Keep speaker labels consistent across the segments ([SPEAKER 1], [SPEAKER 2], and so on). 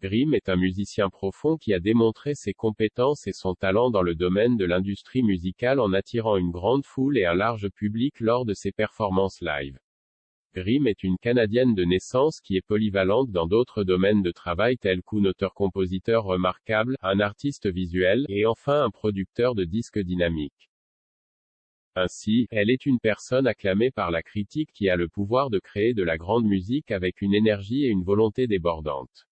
[SPEAKER 1] Grimm est un musicien profond qui a démontré ses compétences et son talent dans le domaine de l'industrie musicale en attirant une grande foule et un large public lors de ses performances live. Grimm est une Canadienne de naissance qui est polyvalente dans d'autres domaines de travail tels qu'un auteur-compositeur remarquable, un artiste visuel, et enfin un producteur de disques dynamique. Ainsi, elle est une personne acclamée par la critique qui a le pouvoir de créer de la grande musique avec une énergie et une volonté débordante.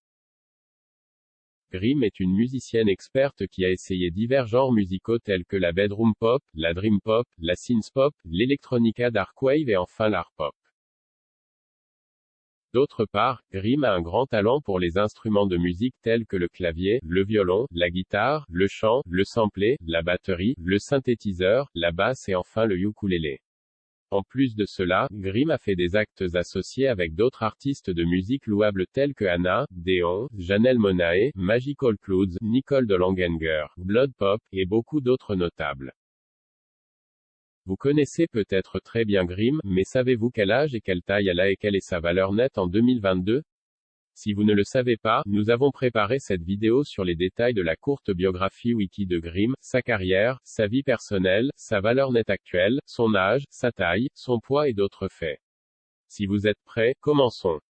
[SPEAKER 1] Grimm est une musicienne experte qui a essayé divers genres musicaux tels que la bedroom pop, la dream pop, la synth pop, l'electronica darkwave et enfin l'art pop. D'autre part, Grimm a un grand talent pour les instruments de musique tels que le clavier, le violon, la guitare, le chant, le samplet, la batterie, le synthétiseur, la basse et enfin le ukulélé. En plus de cela, Grimm a fait des actes associés avec d'autres artistes de musique louables tels que Anna, Deon, Janelle Monáe, Magical Clouds, Nicole de Langenger, Blood Pop, et beaucoup d'autres notables. Vous connaissez peut-être très bien Grimm, mais savez-vous quel âge et quelle taille elle a et quelle est sa valeur nette en 2022? Si vous ne le savez pas, nous avons préparé cette vidéo sur les détails de la courte biographie wiki de Grimm, sa carrière, sa vie personnelle, sa valeur nette actuelle, son âge, sa taille, son poids et d'autres faits. Si vous êtes prêts, commençons.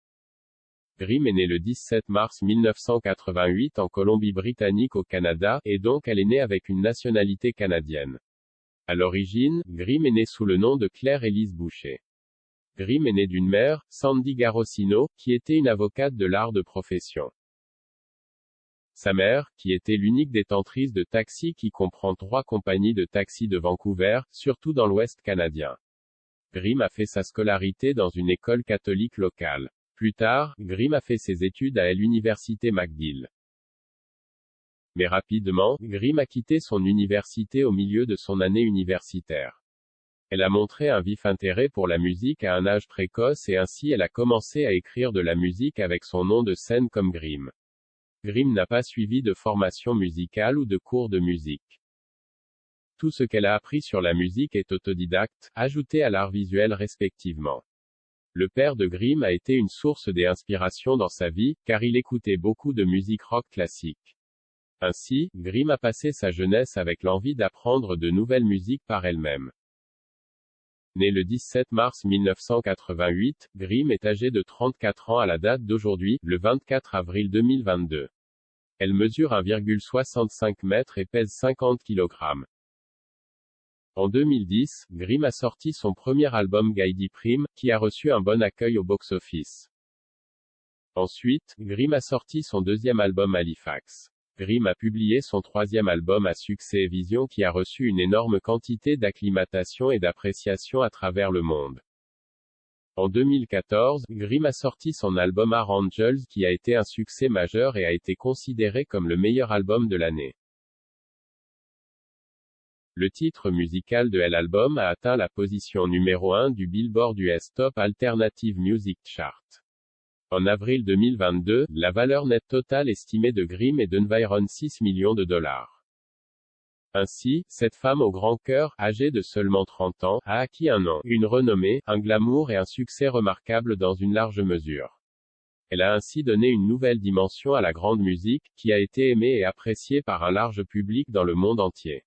[SPEAKER 1] Grimm est née le 17 mars 1988 en Colombie-Britannique au Canada, et donc elle est née avec une nationalité canadienne. À l'origine, Grimm est née sous le nom de Claire Elise Boucher. Grimm est née d'une mère, Sandy Garosino, qui était une avocate de l'art de profession. Sa mère, qui était l'unique détentrice de taxi qui comprend 3 compagnies de taxi de Vancouver, surtout dans l'Ouest canadien. Grimm a fait sa scolarité dans une école catholique locale. Plus tard, Grimm a fait ses études à l'université McGill. Mais rapidement, Grimm a quitté son université au milieu de son année universitaire. Elle a montré un vif intérêt pour la musique à un âge précoce et ainsi elle a commencé à écrire de la musique avec son nom de scène comme Grimm. Grimm n'a pas suivi de formation musicale ou de cours de musique. Tout ce qu'elle a appris sur la musique est autodidacte, ajouté à l'art visuel respectivement. Le père de Grimm a été une source d'inspiration dans sa vie, car il écoutait beaucoup de musique rock classique. Ainsi, Grimm a passé sa jeunesse avec l'envie d'apprendre de nouvelles musiques par elle-même. Née le 17 mars 1988, Grimm est âgée de 34 ans à la date d'aujourd'hui, le 24 avril 2022. Elle mesure 1,65 m et pèse 50 kg. En 2010, Grimm a sorti son premier album Guidey Prime, qui a reçu un bon accueil au box-office. Ensuite, Grimm a sorti son deuxième album Halifax. Grimm a publié son troisième album à succès Vision qui a reçu une énorme quantité d'acclimatation et d'appréciation à travers le monde. En 2014, Grimm a sorti son album Our Angels qui a été un succès majeur et a été considéré comme le meilleur album de l'année. Le titre musical de l'album a atteint la position numéro 1 du Billboard US Top Alternative Music Chart. En avril 2022, la valeur nette totale estimée de Grimm est d'environ 6 millions de dollars. Ainsi, cette femme au grand cœur, âgée de seulement 30 ans, a acquis un nom, une renommée, un glamour et un succès remarquables dans une large mesure. Elle a ainsi donné une nouvelle dimension à la grande musique, qui a été aimée et appréciée par un large public dans le monde entier.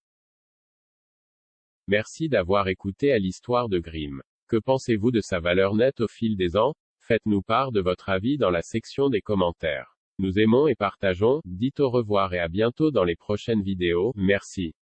[SPEAKER 1] Merci d'avoir écouté à l'histoire de Grimm. Que pensez-vous de sa valeur nette au fil des ans? Faites-nous part de votre avis dans la section des commentaires. Nous aimons et partageons, dites au revoir et à bientôt dans les prochaines vidéos, merci.